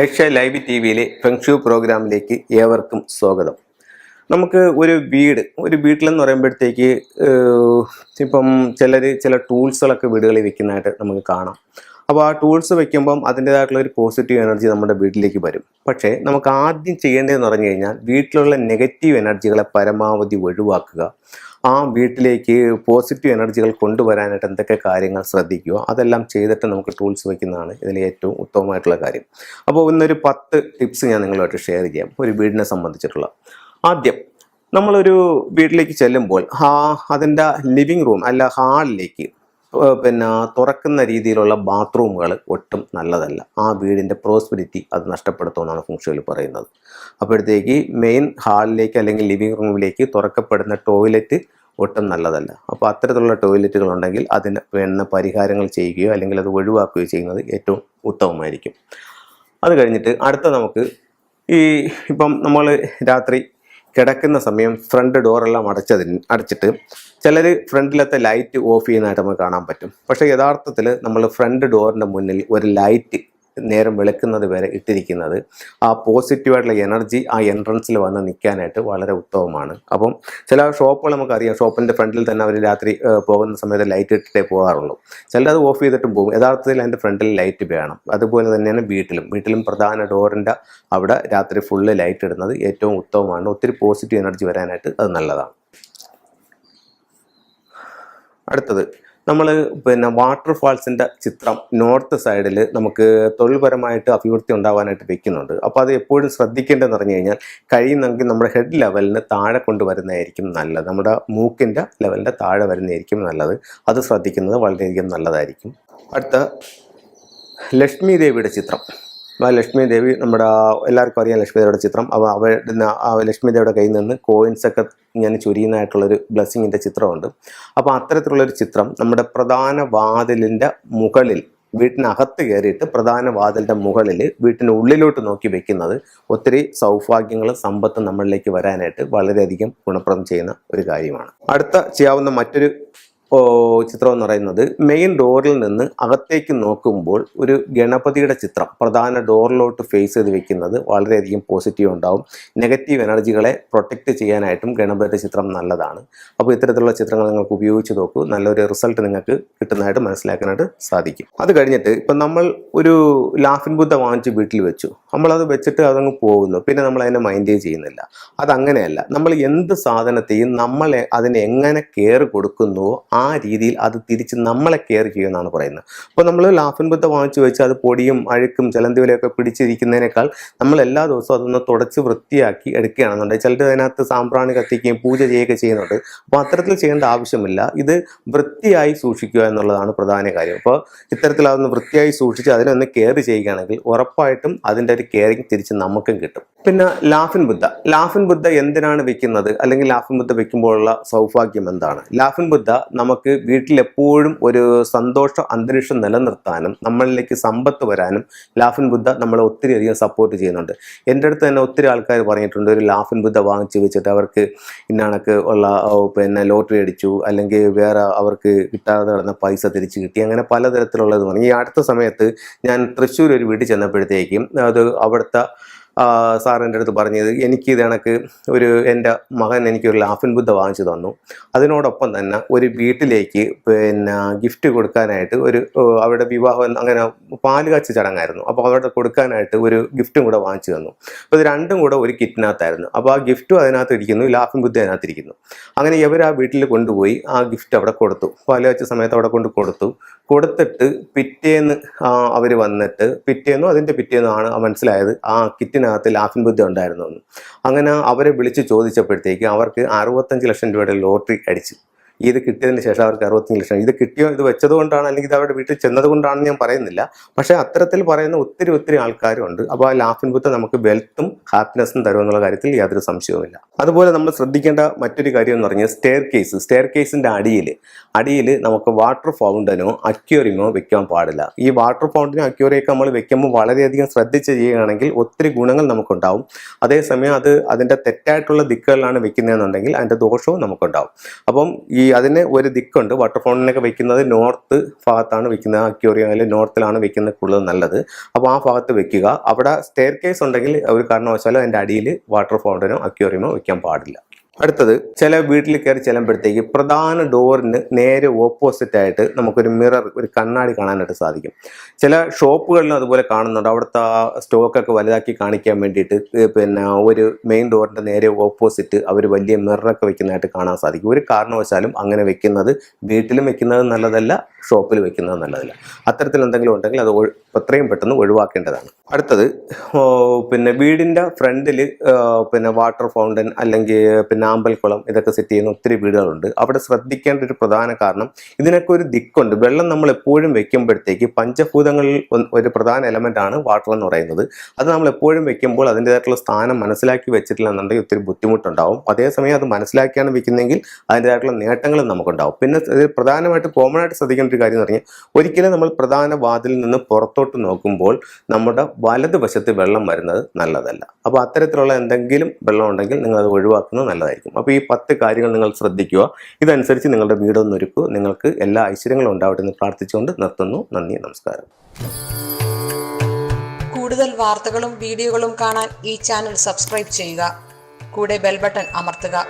Asia live T വിയിലെ feng shui പ്രോഗ്രാമിലേക്ക് ഏവർക്കും സ്വാഗതം. നമുക്ക് ഒരു വീട്ടിലെന്ന് പറയുമ്പോഴത്തേക്ക് ഇപ്പം ചില ടൂൾസുകളൊക്കെ വീടുകളിൽ വെക്കുന്നതായിട്ട് നമുക്ക് കാണാം. അപ്പോൾ ആ ടൂൾസ് വെക്കുമ്പം അതിൻ്റേതായിട്ടുള്ള ഒരു പോസിറ്റീവ് എനർജി നമ്മുടെ വീട്ടിലേക്ക് വരും. പക്ഷേ നമുക്ക് ആദ്യം ചെയ്യേണ്ടതെന്ന് പറഞ്ഞു കഴിഞ്ഞാൽ വീട്ടിലുള്ള നെഗറ്റീവ് എനർജികളെ പരമാവധി ഒഴിവാക്കുക. ആ വീട്ടിലേക്ക് പോസിറ്റീവ് എനർജികൾ കൊണ്ടുവരാനായിട്ട് എന്തൊക്കെ കാര്യങ്ങൾ ശ്രദ്ധിക്കുക, അതെല്ലാം ചെയ്തിട്ട് നമുക്ക് ടൂൾസ് വയ്ക്കുന്നതാണ് ഇതിൽ ഏറ്റവും ഉത്തമമായിട്ടുള്ള കാര്യം. അപ്പോൾ ഇന്നൊരു 10 ടിപ്സ് ഞാൻ നിങ്ങളുമായിട്ട് ഷെയർ ചെയ്യാം ഒരു വീടിനെ സംബന്ധിച്ചിട്ടുള്ള. ആദ്യം നമ്മളൊരു വീട്ടിലേക്ക് ചെല്ലുമ്പോൾ അതിൻ്റെ ലിവിങ് റൂം അല്ല ഹാളിലേക്ക് തുറക്കുന്ന രീതിയിലുള്ള ബാത്റൂമുകൾ ഒട്ടും നല്ലതല്ല. ആ വീടിൻ്റെ പ്രോസ്പെരിറ്റി അത് നഷ്ടപ്പെടുത്തുമെന്നാണ് ഫെങ്ഷുയിൽ പറയുന്നത്. അപ്പോഴത്തേക്ക് മെയിൻ ഹാളിലേക്ക് അല്ലെങ്കിൽ ലിവിങ് റൂമിലേക്ക് തുറക്കപ്പെടുന്ന ടോയ്ലറ്റ് ഒട്ടും നല്ലതല്ല. അപ്പോൾ അത്തരത്തിലുള്ള ടോയ്ലറ്റുകൾ ഉണ്ടെങ്കിൽ അതിന് വേണ്ട പരിഹാരങ്ങൾ ചെയ്യുകയോ അല്ലെങ്കിൽ അത് ഒഴിവാക്കുകയോ ചെയ്യുന്നത് ഏറ്റവും ഉത്തമമായിരിക്കും. അത് കഴിഞ്ഞിട്ട് നമുക്ക് ഇപ്പം നമ്മൾ രാത്രി കിടക്കുന്ന സമയം ഫ്രണ്ട് ഡോറെല്ലാം അടച്ചിട്ട് ചിലർ ഫ്രണ്ടിലത്തെ ലൈറ്റ് ഓഫ് ചെയ്യുന്നതായിട്ട് നമുക്ക് കാണാൻ പറ്റും. പക്ഷേ യഥാർത്ഥത്തിൽ നമ്മൾ ഫ്രണ്ട് ഡോറിൻ്റെ മുന്നിൽ ഒരു ലൈറ്റ് നേരം വെളുക്കുന്നത് വരെ ഇട്ടിരിക്കുന്നത് ആ പോസിറ്റീവായിട്ടുള്ള എനർജി ആ എൻട്രൻസിൽ വന്ന് നിൽക്കാനായിട്ട് വളരെ ഉത്തമമാണ്. അപ്പം ചില ഷോപ്പുകൾ നമുക്കറിയാം, ഷോപ്പിൻ്റെ ഫ്രണ്ടിൽ തന്നെ അവർ രാത്രി പോകുന്ന സമയത്ത് ലൈറ്റ് ഇട്ടിട്ടേ പോകാറുള്ളൂ. ചിലത് ഓഫ് ചെയ്തിട്ടും പോകും. യഥാർത്ഥത്തിൽ അതിൻ്റെ ഫ്രണ്ടിൽ ലൈറ്റ് വേണം. അതുപോലെ തന്നെയാണ് വീട്ടിലും പ്രധാന ഡോറിൻ്റെ അവിടെ രാത്രി ഫുള്ള് ലൈറ്റ് ഇടുന്നത് ഏറ്റവും ഉത്തമമാണ്. ഒത്തിരി പോസിറ്റീവ് എനർജി വരാനായിട്ട് അത് നല്ലതാണ്. അടുത്തത് നമ്മൾ വാട്ടർഫാൾസിൻ്റെ ചിത്രം നോർത്ത് സൈഡിൽ നമുക്ക് തൊഴിൽപരമായിട്ട് അഭിവൃദ്ധി ഉണ്ടാകാനായിട്ട് വെക്കുന്നുണ്ട്. അപ്പോൾ അത് എപ്പോഴും ശ്രദ്ധിക്കേണ്ടതെന്ന് പറഞ്ഞു കഴിഞ്ഞാൽ കഴിയുന്നെങ്കിൽ നമ്മുടെ ഹെഡ് ലെവലിന് താഴെ കൊണ്ടുവരുന്നതായിരിക്കും നല്ലത്. നമ്മുടെ മൂക്കിൻ്റെ ലെവലിൻ്റെ താഴെ വരുന്നതായിരിക്കും നല്ലത്. അത് ശ്രദ്ധിക്കുന്നത് വളരെയധികം നല്ലതായിരിക്കും. അടുത്ത ലക്ഷ്മി ദേവിയുടെ ചിത്രം. ലക്ഷ്മി ദേവി നമ്മുടെ എല്ലാവർക്കും അറിയാം ലക്ഷ്മി ദേവിയുടെ ചിത്രം. അപ്പോൾ ലക്ഷ്മി ദേവിയുടെ കയ്യിൽ നിന്ന് കോയിൻസൊക്കെ ഇങ്ങനെ ചൊരിയുന്നതായിട്ടുള്ളൊരു ബ്ലെസ്സിങ്ങിൻ്റെ ചിത്രമുണ്ട്. അപ്പോൾ അത്തരത്തിലുള്ളൊരു ചിത്രം നമ്മുടെ പ്രധാന വാതിലിൻ്റെ മുകളിൽ വീട്ടിനകത്ത് കയറിയിട്ട് പ്രധാന വാതിലിൻ്റെ മുകളിൽ വീട്ടിന് ഉള്ളിലോട്ട് നോക്കി വെക്കുന്നത് ഒത്തിരി സൗഭാഗ്യങ്ങളും സമ്പത്തും നമ്മളിലേക്ക് വരാനായിട്ട് വളരെയധികം ഗുണപ്രദം ചെയ്യുന്ന ഒരു കാര്യമാണ്. അടുത്ത ചെയ്യാവുന്ന മറ്റൊരു ചിത്രം എന്ന് പറയുന്നത് മെയിൻ ഡോറിൽ നിന്ന് അകത്തേക്ക് നോക്കുമ്പോൾ ഒരു ഗണപതിയുടെ ചിത്രം പ്രധാന ഡോറിലോട്ട് ഫേസ് ചെയ്ത് വെക്കുന്നത് വളരെയധികം പോസിറ്റീവ് ഉണ്ടാവും. നെഗറ്റീവ് എനർജികളെ പ്രൊട്ടക്റ്റ് ചെയ്യാനായിട്ടും ഗണപതിയുടെ ചിത്രം നല്ലതാണ്. അപ്പോൾ ഇത്തരത്തിലുള്ള ചിത്രങ്ങൾ നിങ്ങൾക്ക് ഉപയോഗിച്ച് നോക്കൂ. നല്ലൊരു റിസൾട്ട് നിങ്ങൾക്ക് കിട്ടുന്നതായിട്ട് മനസ്സിലാക്കാനായിട്ട് സാധിക്കും. അത് കഴിഞ്ഞിട്ട് ഇപ്പം നമ്മൾ ഒരു ലാഫിംഗ് ബുദ്ധ വാങ്ങിച്ച് വീട്ടിൽ വെച്ചു, നമ്മളത് വെച്ചിട്ട് അതങ്ങ് പോകുന്നു, പിന്നെ നമ്മൾ അതിനെ മൈൻഡ് ചെയ്യുന്നില്ല. അതങ്ങനെയല്ല. നമ്മൾ എന്ത് സാധനത്തെയും നമ്മൾ അതിനെ എങ്ങനെ കെയർ കൊടുക്കുന്നുവോ ആ രീതിയിൽ അത് തിരിച്ച് നമ്മളെ കെയർ ചെയ്യുമെന്നാണ് പറയുന്നത്. അപ്പോൾ നമ്മൾ ലാഫിംഗ് ബുദ്ധ വാങ്ങിച്ചു വെച്ച് അത് പൊടിയും അഴുക്കും ചിലന്തിവലയൊക്കെ പിടിച്ചിരിക്കുന്നതിനേക്കാൾ നമ്മൾ എല്ലാ ദിവസവും അതൊന്ന് തുടച്ച് വൃത്തിയാക്കി എടുക്കുകയാണെന്നുണ്ടെങ്കിൽ ചിലർ അതിനകത്ത് സാമ്പ്രാണി കത്തിക്കുകയും പൂജ ചെയ്യുകയൊക്കെ ചെയ്യുന്നുണ്ട്. അപ്പോൾ അത്തരത്തിൽ ചെയ്യേണ്ട ആവശ്യമില്ല. ഇത് വൃത്തിയായി സൂക്ഷിക്കുക എന്നുള്ളതാണ് പ്രധാന കാര്യം. അപ്പോൾ ഇത്തരത്തിൽ അതൊന്ന് വൃത്തിയായി സൂക്ഷിച്ച് അതിനൊന്ന് കെയർ ചെയ്യുകയാണെങ്കിൽ ഉറപ്പായിട്ടും അതിൻ്റെ ഒരു കെയറിങ് തിരിച്ച് നമുക്കും കിട്ടും. പിന്നെ ലാഫിംഗ് ബുദ്ധ എന്തിനാണ് വെക്കുന്നത്, അല്ലെങ്കിൽ ലാഫിംഗ് ബുദ്ധ വെക്കുമ്പോഴുള്ള സൗഭാഗ്യം എന്താണ്? ലാഫിംഗ് ബുദ്ധ നമുക്ക് വീട്ടിലെപ്പോഴും ഒരു സന്തോഷ അന്തരീക്ഷം നിലനിർത്താനും നമ്മളിലേക്ക് സമ്പത്ത് വരാനും ലാഫിംഗ് ബുദ്ധ നമ്മളെ ഒത്തിരി അധികം സപ്പോർട്ട് ചെയ്യുന്നുണ്ട്. എൻ്റെ അടുത്ത് തന്നെ ഒത്തിരി ആൾക്കാർ പറഞ്ഞിട്ടുണ്ട് ഒരു ലാഫിംഗ് ബുദ്ധ വാങ്ങിച്ച് വെച്ചിട്ട് അവർക്ക് ഇന്നണക്ക് ഉള്ള ലോട്ടറി അടിച്ചു, അല്ലെങ്കിൽ വേറെ അവർക്ക് കിട്ടാതെ കിടന്ന പൈസ തിരിച്ചു കിട്ടി, അങ്ങനെ പലതരത്തിലുള്ളത് പറഞ്ഞു. ഈ അടുത്ത സമയത്ത് ഞാൻ തൃശ്ശൂർ ഒരു വീട്ടിൽ ചെന്നപ്പോഴത്തേക്കും അത് അവിടുത്തെ സാർ എൻ്റെ അടുത്ത് പറഞ്ഞത് എനിക്ക് ഇത് കണക്ക് എൻ്റെ മകൻ എനിക്കൊരു ലാഫിംഗ് ബുദ്ധ വാങ്ങിച്ചു തന്നു. അതിനോടൊപ്പം തന്നെ ഒരു വീട്ടിലേക്ക് ഗിഫ്റ്റ് കൊടുക്കാനായിട്ട് അവരുടെ വിവാഹം അങ്ങനെ പാലുകാച്ച ചടങ്ങായിരുന്നു. അപ്പോൾ അവിടെ കൊടുക്കാനായിട്ട് ഒരു ഗിഫ്റ്റും കൂടെ വാങ്ങിച്ചു തന്നു. അപ്പോൾ ഇത് രണ്ടും കൂടെ ഒരു കിറ്റിനകത്തായിരുന്നു. അപ്പോൾ ആ ഗിഫ്റ്റും അതിനകത്ത് ഇരിക്കുന്നു, ലാഫിംഗ് ബുദ്ധ അതിനകത്തിരിക്കുന്നു. അങ്ങനെ ഇവർ ആ വീട്ടിൽ കൊണ്ടുപോയി ആ ഗിഫ്റ്റ് അവിടെ കൊടുത്തു. പാലുകാച്ച സമയത്ത് അവിടെ കൊടുത്തിട്ട് പിറ്റേന്ന് അവർ വന്നിട്ട് അതിൻ്റെ പിറ്റേന്നാണ് മനസ്സിലായത് ആ കിറ്റിനകത്ത് ലാഫിംഗ് ബുദ്ധ ഉണ്ടായിരുന്നു എന്ന്. അങ്ങനെ അവരെ വിളിച്ച് ചോദിച്ചപ്പോഴത്തേക്ക് അവർക്ക് 65 ലക്ഷം രൂപയുടെ ലോട്ടറി അടിച്ചു. ഇത് കിട്ടിയതിന് ശേഷം അവർക്ക് 65 ലക്ഷം. ഇത് കിട്ടിയോ, ഇത് വെച്ചതുകൊണ്ടാണ് അല്ലെങ്കിൽ ഇത് അവരുടെ വീട്ടിൽ ചെന്നത് കൊണ്ടാണെന്ന് ഞാൻ പറയുന്നില്ല. പക്ഷേ അത്തരത്തിൽ പറയുന്ന ഒത്തിരി ആൾക്കാരുണ്ട്. അപ്പോൾ ആ ലാഫിംഗ് ബുദ്ധ നമുക്ക് വെൽത്തും ഹാപ്പിനെസ്സും തരുമെന്നുള്ള കാര്യത്തിൽ യാതൊരു സംശയവുമില്ല. അതുപോലെ നമ്മൾ ശ്രദ്ധിക്കേണ്ട മറ്റൊരു കാര്യം എന്ന് പറഞ്ഞാൽ സ്റ്റെയർ കേസിൻ്റെ അടിയിൽ നമുക്ക് വാട്ടർ ഫൗണ്ടനോ അക്വേറിയമോ വെക്കാൻ പാടില്ല. ഈ വാട്ടർ ഫൗണ്ടനോ അക്വേറിയൊക്കെ നമ്മൾ വെക്കുമ്പോൾ വളരെയധികം ശ്രദ്ധിച്ച് ചെയ്യുകയാണെങ്കിൽ ഒത്തിരി ഗുണങ്ങൾ നമുക്കുണ്ടാവും. അതേസമയം അതിൻ്റെ തെറ്റായിട്ടുള്ള ദിക്കുകളിലാണ് വെക്കുന്നതെന്നുണ്ടെങ്കിൽ അതിൻ്റെ ദോഷവും നമുക്കുണ്ടാവും. അപ്പം ഈ അതിന് ഒരു ദിക്കുണ്ട്. വാട്ടർ ഫൗണ്ടനൊക്കെ വെക്കുന്നത് നോർത്ത് ഭാഗത്താണ് വെക്കുന്നത്. അക്വേറിയം അല്ലെങ്കിൽ നോർത്തിലാണ് വെക്കുന്നത് കൂടുതൽ നല്ലത്. അപ്പോൾ ആ ഭാഗത്ത് വെക്കുക. അവിടെ സ്റ്റെയർ കേസ് ഉണ്ടെങ്കിൽ ഒരു കാരണവശാലും അതിൻ്റെ അടിയിൽ വാട്ടർ ഫൗണ്ടനോ അക്വേറിയമോ വെക്കാൻ പാടില്ല. അടുത്തത്, ചില വീട്ടിൽ കയറി ചെല്ലുമ്പോഴത്തേക്ക് പ്രധാന ഡോറിന് നേരെ ഓപ്പോസിറ്റ് ആയിട്ട് നമുക്കൊരു മിറർ, ഒരു കണ്ണാടി കാണാനായിട്ട് സാധിക്കും. ചില ഷോപ്പുകളിലും അതുപോലെ കാണുന്നുണ്ട്. അവിടുത്തെ സ്റ്റോക്കൊക്കെ വലുതാക്കി കാണിക്കാൻ വേണ്ടിയിട്ട് ഒരു മെയിൻ ഡോറിൻ്റെ നേരെ ഓപ്പോസിറ്റ് അവർ വലിയ മിററൊക്കെ വെക്കുന്നതായിട്ട് കാണാൻ സാധിക്കും. ഒരു കാരണവശാലും അങ്ങനെ വെക്കുന്നത് വീട്ടിലും വെക്കുന്നത് നല്ലതല്ല, ഷോപ്പിൽ വെക്കുന്നത് നല്ലതല്ല. അത്തരത്തിൽ എന്തെങ്കിലും ഉണ്ടെങ്കിൽ അത് എത്രയും പെട്ടെന്ന് ഒഴിവാക്കേണ്ടതാണ്. അടുത്തത്, വീടിൻ്റെ ഫ്രണ്ടിൽ വാട്ടർ ഫൗണ്ടൻ അല്ലെങ്കിൽ അമ്പൽക്കുളം ഇതൊക്കെ സെറ്റ് ചെയ്യുന്ന ഒത്തിരി വീടുകളുണ്ട്. അവിടെ ശ്രദ്ധിക്കേണ്ട ഒരു പ്രധാന കാരണം, ഇതിനൊക്കെ ഒരു ദിക്കുണ്ട്. വെള്ളം നമ്മൾ എപ്പോഴും വെക്കുമ്പോഴത്തേക്ക് പഞ്ചഭൂതങ്ങളിൽ ഒരു പ്രധാന എലമെന്റ് ആണ് വാട്ടർ എന്ന് പറയുന്നത്. അത് നമ്മൾ എപ്പോഴും വെക്കുമ്പോൾ അതിൻ്റെതായിട്ടുള്ള സ്ഥാനം മനസ്സിലാക്കി വെച്ചിട്ടില്ല എന്നുണ്ടെങ്കിൽ ഒത്തിരി ബുദ്ധിമുട്ടുണ്ടാവും. അതേസമയം അത് മനസ്സിലാക്കിയാണ് വെക്കുന്നതെങ്കിൽ അതിൻ്റെതായിട്ടുള്ള നേട്ടങ്ങളും നമുക്കുണ്ടാവും. പിന്നെ പ്രധാനമായിട്ട് കോമൺ ആയിട്ട് ശ്രദ്ധിക്കേണ്ട ഒരു കാര്യം എന്ന് പറഞ്ഞാൽ, ഒരിക്കലും നമ്മൾ പ്രധാന വാതിലിൽ നിന്ന് പുറത്തോട്ട് നോക്കുമ്പോൾ നമ്മുടെ വലതുവശത്ത് വെള്ളം വരുന്നത് നല്ലതല്ല. അപ്പോൾ അത്തരത്തിലുള്ള എന്തെങ്കിലും വെള്ളം ഉണ്ടെങ്കിൽ നിങ്ങൾ അത് ഒഴിവാക്കുന്നത് നല്ലതായിരിക്കും. അപ്പോൾ ഈ 10 കാര്യങ്ങൾ നിങ്ങൾ ശ്രദ്ധിക്കുക. ഇതനുസരിച്ച് നിങ്ങളുടെ വീടൊന്നൊരുക്കുക. നിങ്ങൾക്ക് എല്ലാ ഐശ്വര്യങ്ങളും ഉണ്ടാവട്ടെ എന്ന് പ്രാർത്ഥിച്ചുകൊണ്ട് നിർത്തുന്നു. നന്ദി, നമസ്കാരം. കൂടുതൽ വാർത്തകളും വീഡിയോകളും കാണാൻ ഈ ചാനൽ സബ്സ്ക്രൈബ് ചെയ്യുക. കൂടെ ബെൽ ബട്ടൺ അമർത്തുക.